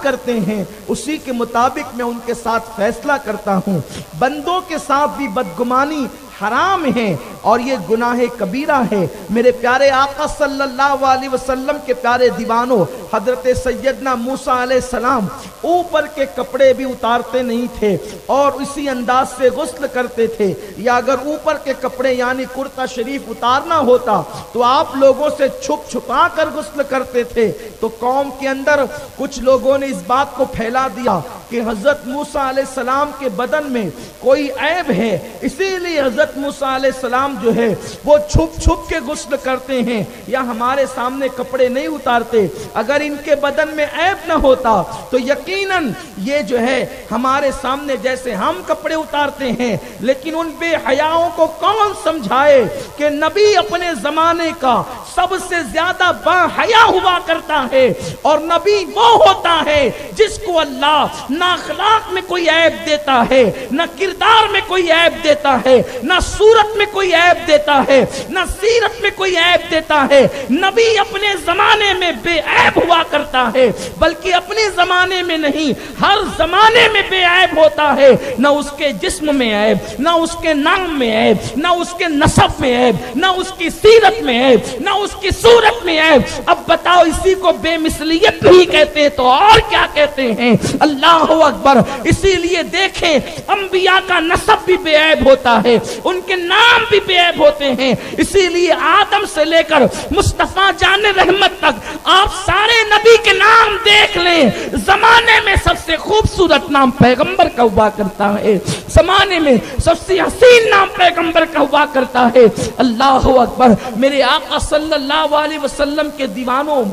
کرتے ہیں اسی کے مطابق میں ان کے ساتھ فیصلہ کرتا ہوں۔ بندوں کے ساتھ بھی بدگمانی حرام ہے اور یہ گناہ کبیرہ ہے۔ میرے پیارے آقا صلی اللہ علیہ وسلم کے پیارے دیوانوں، حضرت سیدنا موسیٰ علیہ السلام اوپر کے کپڑے بھی اتارتے نہیں تھے اور اسی انداز سے غسل کرتے تھے، یا اگر اوپر کے کپڑے یعنی کرتا شریف اتارنا ہوتا تو آپ لوگوں سے چھپ چھپا کر غسل کرتے تھے۔ تو قوم کے اندر کچھ لوگوں نے اس بات کو پھیلا دیا کہ حضرت موسیٰ علیہ السلام کے بدن میں کوئی عیب ہے، اسی لیے حضرت موسیٰ علیہ السلام جو ہے وہ چھپ چھپ کے غسل کرتے ہیں یا ہمارے سامنے کپڑے نہیں اتارتے۔ اگر ان کے بدن میں عیب نہ ہوتا تو یقیناً یہ جو ہے ہمارے سامنے جیسے ہم کپڑے اتارتے ہیں، لیکن ان بے حیاؤں کو کون سمجھائے کہ نبی اپنے زمانے کا سب سے زیادہ با حیا ہوا کرتا ہے، اور نبی وہ ہوتا ہے جس کو اللہ نہ اخلاق میں کوئی عیب دیتا ہے، نہ کردار میں کوئی عیب دیتا ہے، نہ صورت میں کوئی عیب دیتا ہے، نہ سیرت میں کوئی عیب دیتا ہے۔ نبی اپنے زمانے میں بے عیب ہوا کرتا ہے، بلکہ اپنے زمانے میں نہیں ہر زمانے میں بے عیب ہوتا ہے۔ نہ اس کے جسم میں عیب، نہ اس کے نام میں عیب، نہ اس کے نسب میں عیب، نہ اس کی سیرت میں عیب، نہ اس کی صورت میں عیب۔ اب بتاؤ اسی کو بے مثلیت نہیں کہتے تو اور کیا کہتے ہیں؟ اللہ اکبر۔ اسی لیے دیکھیں انبیاء کا نسب بھی بے عیب ہوتا ہے، ان کے نام بھی بے عیب ہوتے ہیں۔ اسی لیے آدم سے لے کر مصطفیٰ جان رحمت تک آپ سارے نبی کے نام دیکھ لیں، زمانے میں سب سے خوبصورت نام پیغمبر کا ہوا کرتا ہے، زمانے میں سب سے حسین نام پیغمبر کا ہوا کرتا ہے۔ اللہ اکبر۔ میرے آقا صلی اللہ علیہ وسلم کے دیوانوں،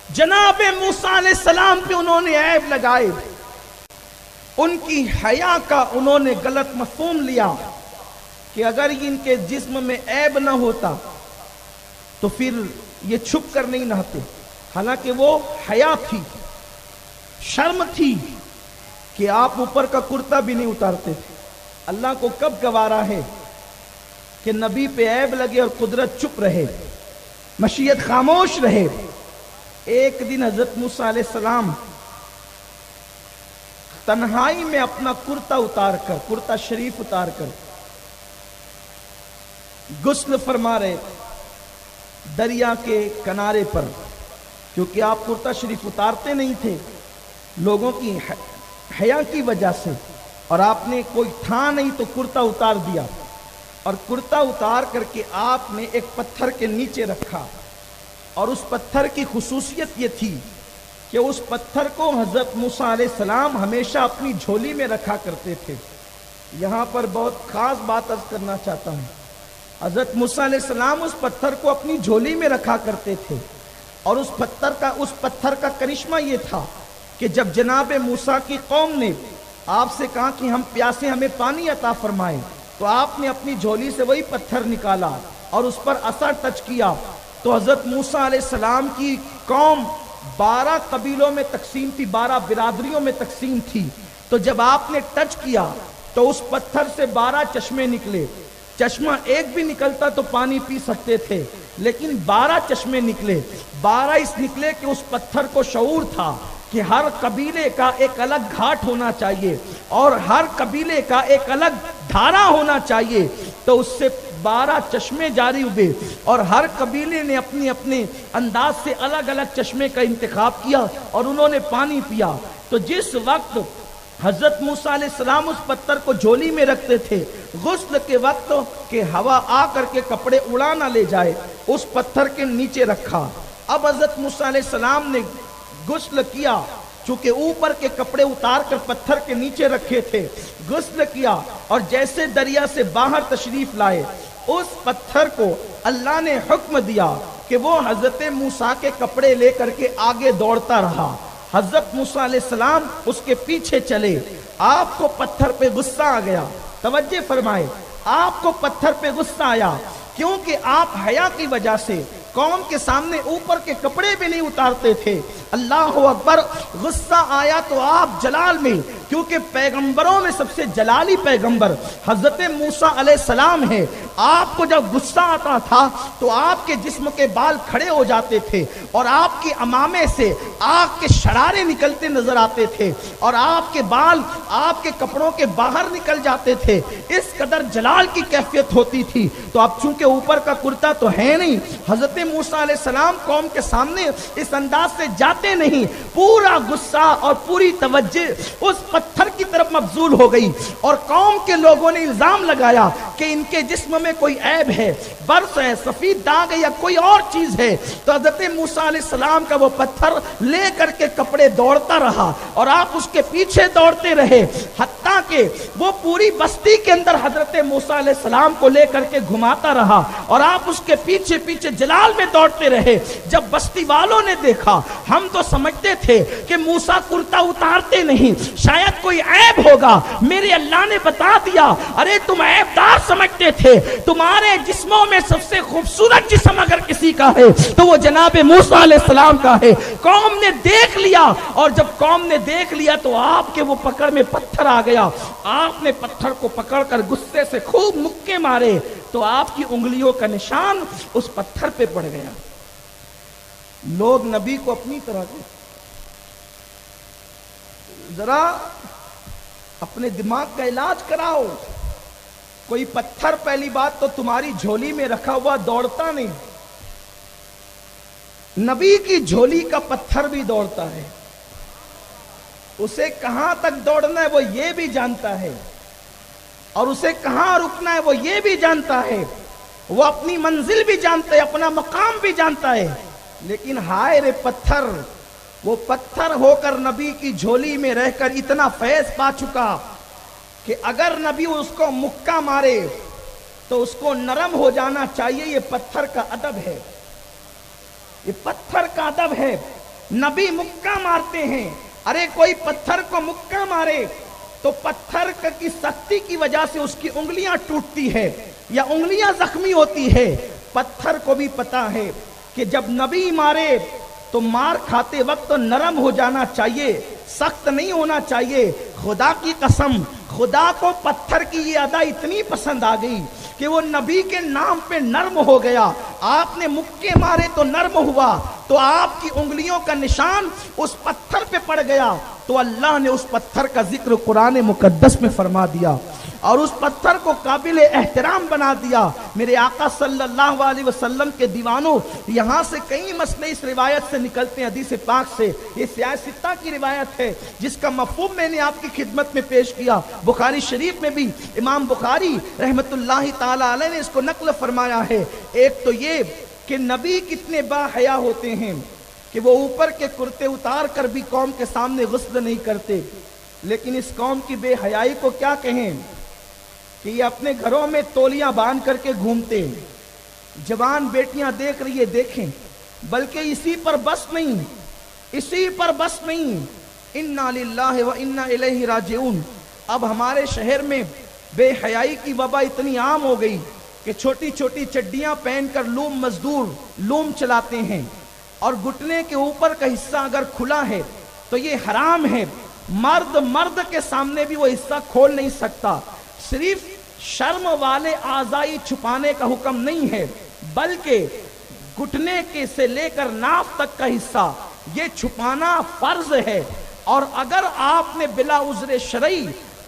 جناب موسیٰ علیہ السلام پہ انہوں نے عیب لگائے، ان کی حیا کا انہوں نے غلط مفہوم لیا کہ اگر ان کے جسم میں عیب نہ ہوتا تو پھر یہ چھپ کر نہیں نہاتے، حالانکہ وہ حیا تھی، شرم تھی کہ آپ اوپر کا کرتا بھی نہیں اتارتے تھے۔ اللہ کو کب گوارا ہے کہ نبی پہ عیب لگے اور قدرت چپ رہے، مشیت خاموش رہے۔ ایک دن حضرت موسیٰ علیہ السلام تنہائی میں اپنا کرتا شریف اتار کر غسل فرما رہے دریا کے کنارے پر، کیونکہ آپ کرتا شریف اتارتے نہیں تھے لوگوں کی حیا کی وجہ سے، اور آپ نے کوئی تھا نہیں تو کرتا اتار دیا، اور کرتا اتار کر کے آپ نے ایک پتھر کے نیچے رکھا، اور اس پتھر کی خصوصیت یہ تھی کہ اس پتھر کو حضرت موسیٰ علیہ السلام ہمیشہ اپنی جھولی میں رکھا کرتے تھے۔ یہاں پر بہت خاص بات عرض کرنا چاہتا ہوں، حضرت موسیٰ علیہ السلام اس پتھر کو اپنی جھولی میں رکھا کرتے تھے، اور اس پتھر کا کرشمہ یہ تھا کہ جب جناب موسیٰ کی قوم نے آپ سے کہا کہ ہم پیاسے، ہمیں پانی عطا فرمائیں، تو آپ نے اپنی جھولی سے وہی پتھر نکالا اور اس پر اثر ٹچ کیا، تو حضرت موسیٰ علیہ السلام کی قوم 12 قبیلوں میں تقسیم تھی، 12 برادریوں میں تقسیم تھی۔ تو جب آپ نے ٹچ کیا تو اس پتھر سے 12 چشمے نکلے، چشمہ ایک بھی نکلتا تو پانی پی سکتے تھے، لیکن 12 چشمے نکلے۔ 12 اس نکلے کہ اس پتھر کو شعور تھا کہ ہر قبیلے کا ایک الگ گھاٹ ہونا چاہیے اور ہر قبیلے کا ایک الگ دھارا ہونا چاہیے، تو اس سے 12 چشمے جاری ہوئے، اور ہر قبیلے نے اپنے انداز سے الگ الگ چشمے کا انتخاب کیا اور انہوں نے پانی پیا۔ تو جس وقت حضرت موسیٰ علیہ السلام اس پتھر کو جھولی میں رکھتے تھے، غسل کے وقت کہ ہوا آ کر کے کپڑے اڑا نہ لے جائے، اس پتھر کے نیچے رکھا۔ اب حضرت موسیٰ علیہ السلام نے غسل کیا، چونکہ اوپر کے کپڑے اتار کر پتھر کے نیچے رکھے تھے، غسل کیا، اور جیسے دریا سے باہر تشریف لائے، اس پتھر کو اللہ نے حکم دیا کہ وہ حضرت موسیٰ کے کپڑے لے کر کے آگے دوڑتا رہا۔ حضرت موسیٰ علیہ السلام اس کے پیچھے چلے۔ آپ کو پتھر پہ غصہ آ گیا، توجہ فرمائے، آپ کو پتھر پہ غصہ آیا کیونکہ آپ حیا کی وجہ سے قوم کے سامنے اوپر کے کپڑے بھی نہیں اتارتے تھے۔ اللہ اکبر۔ غصہ آیا تو آپ جلال میں کیونکہ پیغمبروں میں سب سے جلالی پیغمبر حضرت موسیٰ علیہ السلام ہے۔ آپ کو جب غصہ آتا تھا تو آپ کے جسم کے بال کھڑے ہو جاتے تھے اور آپ کی امامے سے آگ کے شرارے نکلتے نظر آتے تھے اور آپ کے بال آپ کے کپڑوں کے باہر نکل جاتے تھے، اس قدر جلال کی کیفیت ہوتی تھی۔ تو اب چونکہ اوپر کا کرتا تو ہے نہیں، حضرت موسیٰ علیہ السلام قوم کے سامنے اس انداز سے جاتے نہیں، پورا غصہ اور پوری توجہ اس پتھر کی طرف مبذول ہو گئی اور قوم کے لوگوں نے الزام لگایا کہ ان کے جسم میں کوئی عیب ہے، برس ہے، سفید داغ ہے یا کوئی اور چیز ہے۔ تو حضرت موسیٰ علیہ السلام کا وہ پتھر لے کر کے کپڑے دوڑتا رہا اور آپ اس کے پیچھے دوڑتے رہے، حتیٰ کہ وہ پوری بستی کے اندر حضرت موسیٰ علیہ السلام کو لے کر کے گھماتا رہا اور آپ اس کے پیچھے پیچھے جلال میں دوڑتے رہے۔ جب بستی والوں نے دیکھا، ہم تو سمجھتے تھے کہ موسیٰ کرتا اتارتے نہیں، شاید کوئی عیب ہوگا، میرے اللہ نے بتا دیا ارے تم عیب دار سمجھتے تھے، تمہارے جسموں میں سب سے خوبصورت جسم اگر کسی کا ہے تو وہ جناب موسیٰ علیہ السلام کا ہے۔ قوم نے دیکھ لیا اور جب قوم نے دیکھ لیا تو آپ کے وہ پکڑ میں پتھر آ گیا، آپ نے پتھر کو پکڑ کر غصے سے خوب مکے مارے تو آپ کی انگلیوں کا نشان اس پتھر پہ پڑ گیا۔ لوگ نبی کو اپنی طرح کے ذرا اپنے دماغ کا علاج کراؤ، کوئی پتھر پہلی بات تو تمہاری جھولی میں رکھا ہوا دوڑتا نہیں، نبی کی جھولی کا پتھر بھی دوڑتا ہے، اسے کہاں تک دوڑنا ہے وہ یہ بھی جانتا ہے اور اسے کہاں رکنا ہے وہ یہ بھی جانتا ہے، وہ اپنی منزل بھی جانتا ہے، اپنا مقام بھی جانتا ہے، لیکن ہائے رے پتھر، وہ پتھر ہو کر نبی کی جھولی میں رہ کر اتنا فیض پا چکا کہ اگر نبی اس کو مکہ مارے تو اس کو نرم ہو جانا چاہیے۔ یہ پتھر کا ادب ہے، یہ پتھر کا ادب ہے۔ نبی مکہ مارتے ہیں، ارے کوئی پتھر کو مکہ مارے تو پتھر کی سختی کی وجہ سے اس کی انگلیاں ٹوٹتی ہے یا انگلیاں زخمی ہوتی ہے۔ پتھر کو بھی پتا ہے کہ جب نبی مارے تو مار کھاتے وقت تو نرم ہو جانا چاہیے، سخت نہیں ہونا چاہیے۔ خدا کی قسم، خدا کو پتھر کی یہ ادا اتنی پسند آ گئی کہ وہ نبی کے نام پہ نرم ہو گیا۔ آپ نے مکے مارے تو نرم ہوا تو آپ کی انگلیوں کا نشان اس پتھر پہ پڑ گیا، تو اللہ نے اس پتھر کا ذکر قرآن مقدس میں فرما دیا اور اس پتھر کو قابل احترام بنا دیا۔ میرے آقا صلی اللہ علیہ وسلم کے دیوانوں، یہاں سے کئی مسئلے اس روایت سے نکلتے ہیں، حدیث پاک سے۔ یہ سیاہ ستہ کی روایت ہے جس کا مفہوم میں نے آپ کی خدمت میں پیش کیا۔ بخاری شریف میں بھی امام بخاری رحمت اللہ تعالی علیہ نے اس کو نقل فرمایا ہے۔ ایک تو یہ کہ نبی کتنے با حیا ہوتے ہیں کہ وہ اوپر کے کرتے اتار کر بھی قوم کے سامنے غسل نہیں کرتے، لیکن اس قوم کی بے حیائی کو کیا کہیں کہ یہ اپنے گھروں میں تولیاں باندھ کر کے گھومتے ہیں۔ جوان بیٹیاں دیکھ رہی ہے دیکھیں، بلکہ اسی پر بس نہیں، انا للہ و انا الیہ راجعون۔ اب ہمارے شہر میں بے حیائی کی وبا اتنی عام ہو گئی کہ چھوٹی چھوٹی چڈیاں پہن کر لوم مزدور لوم چلاتے ہیں اور گھٹنے کے اوپر کا حصہ اگر کھلا ہے تو یہ حرام ہے۔ مرد کے سامنے بھی وہ حصہ کھول نہیں سکتا۔ صرف شرم والے اعضائی چھپانے کا حکم نہیں ہے، بلکہ گھٹنے کے سے لے کر ناف تک کا حصہ یہ چھپانا فرض ہے، اور اگر آپ نے بلا عذر شرعی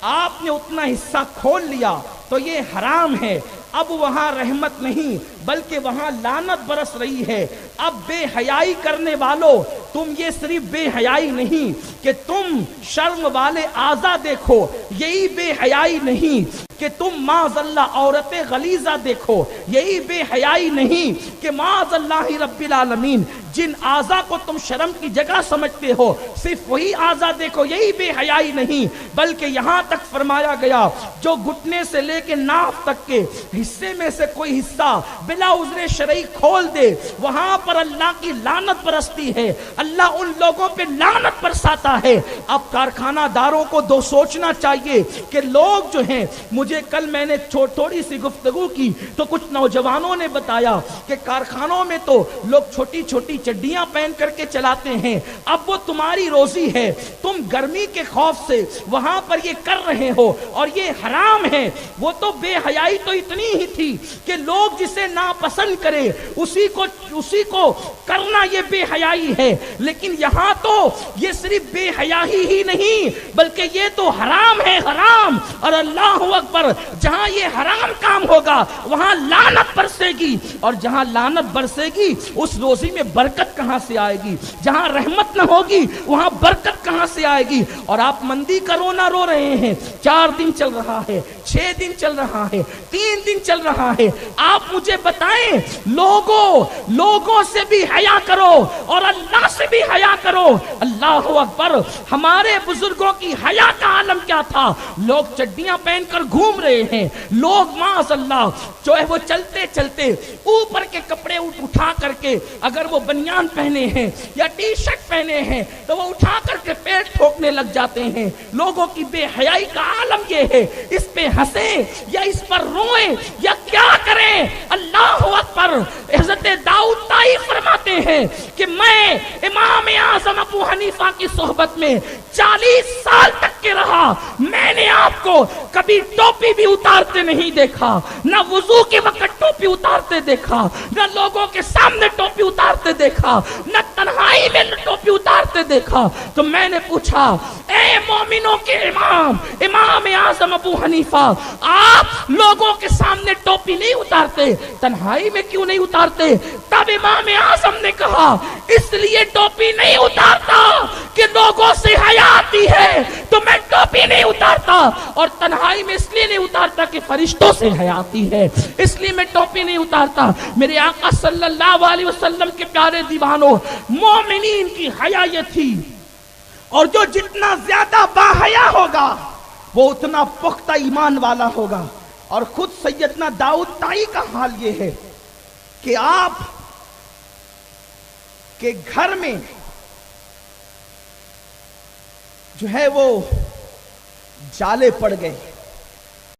آپ نے اتنا حصہ کھول لیا تو یہ حرام ہے۔ اب وہاں رحمت نہیں بلکہ وہاں لعنت برس رہی ہے۔ اب بے حیائی کرنے والوں، تم یہ صرف بے حیائی نہیں کہ تم شرم والے اعضا دیکھو، یہی بے حیائی نہیں کہ تم معاذ اللہ عورت غلیظہ دیکھو، یہی بے حیائی نہیں کہ معاذ اللہ رب العالمین جن اعضا کو تم شرم کی جگہ سمجھتے ہو صرف وہی اعضا دیکھو، یہی بے حیائی نہیں، بلکہ یہاں تک فرمایا گیا جو گھٹنے سے لے کے ناف تک کے حصے میں سے کوئی حصہ بلا عذر شرعی کھول دے، وہاں پر اللہ کی لعنت برستی ہے، اللہ ان لوگوں پہ لعنت برساتا ہے۔ اب کارخانہ داروں کو سوچنا چاہیے کہ لوگ جو ہیں، مجھے کل میں نے تھوڑی سی گفتگو کی تو کچھ نوجوانوں نے بتایا کہ کارخانوں میں تو لوگ چھوٹی چھوٹی چڈیاں پہن کر کے چلاتے ہیں۔ اب وہ تمہاری روزی ہے، تم تم گرمی کے خوف سے وہاں پر یہ کر رہے ہو اور یہ حرام ہے. وہ تو بے حیائی تو اتنی ہی تھی کہ لوگ جسے ناپسند کرے اسی کو کرنا یہ بے حیائی ہے. لیکن یہاں تو یہ صرف بے حیائی ہی نہیں بلکہ یہ تو حرام ہے، حرام. اور اللہ اکبر، جہاں یہ حرام کام ہوگا وہاں لعنت برسے گی، اور جہاں لعنت برسے گی اس روزی میں برکت کہاں سے آئے گی؟ جہاں رحمت نہ ہوگی وہاں برکت کہاں سے آئے گی؟ اور آپ مندی کا رونا رو رہے ہیں. 4 دن چل رہا ہے، 6 دن چل رہا ہے، 3 دن چل رہا ہے. آپ مجھے بتائیں، لوگوں سے بھی حیا کرو اور اللہ سے بھی حیا کرو. اللہ اکبر. ہمارے بزرگوں کی حیا کا عالم کیا تھا؟ لوگ چڈیاں پہن کر گھوم رہے ہیں، لوگ معاذ اللہ جو ہے وہ چلتے چلتے اوپر کے کپڑے اٹھا کر کے، اگر وہ بنیان پہنے ہیں یا ٹی شرٹ پہنے ہیں تو وہ اٹھا کر کے پیٹ ٹھوکنے لگ جاتے ہیں. لوگوں کی بے حیائی کا عالم یہ ہے. اس پہ ہنسیں یا اس پر روئیں یا کیا کریں؟ اللہ اکبر. حضرت داؤد طائی فرماتے ہیں کہ میں امام اعظم ابو حنیفہ کی صحبت میں 40 سال تک کے رہا. میں نے آپ کو کبھی ٹوپی بھی اتارتے نہیں دیکھا، نہ وضو کے وقت ٹوپی اتارتے دیکھا، نہ لوگوں کے سامنے ٹوپی اتارتے دیکھا، نہ تنہائی میں ٹوپی اتارتے دیکھا. تو میں نے پوچھا، اے مومنوں کے امام اعظم ابو حنیفہ، آپ لوگوں کے سامنے ٹوپی نہیں اتارتے، تنہائی میں کیوں نہیں اتارتے؟ تب امام اعظم نے کہا، اس لیے ٹوپی نہیں اتارتا کہ لوگوں سے حیا آتی ہے تو میں ٹوپی نہیں اتارتا، اور تنہائی میں اس لیے نہیں اتارتا کہ فرشتوں سے حیا آتی ہے، اس لیے میں ٹوپی نہیں اتارتا. میرے آقا صلی اللہ علیہ وسلم کے پیارے دیوانوں، مومنین کی حیا یہ تھی. اور جو جتنا زیادہ باحیا ہوگا وہ اتنا پختہ ایمان والا ہوگا. اور خود سیدنا داؤد طائی کا حال یہ ہے کہ آپ کے گھر میں جو ہے وہ جالے پڑ گئے.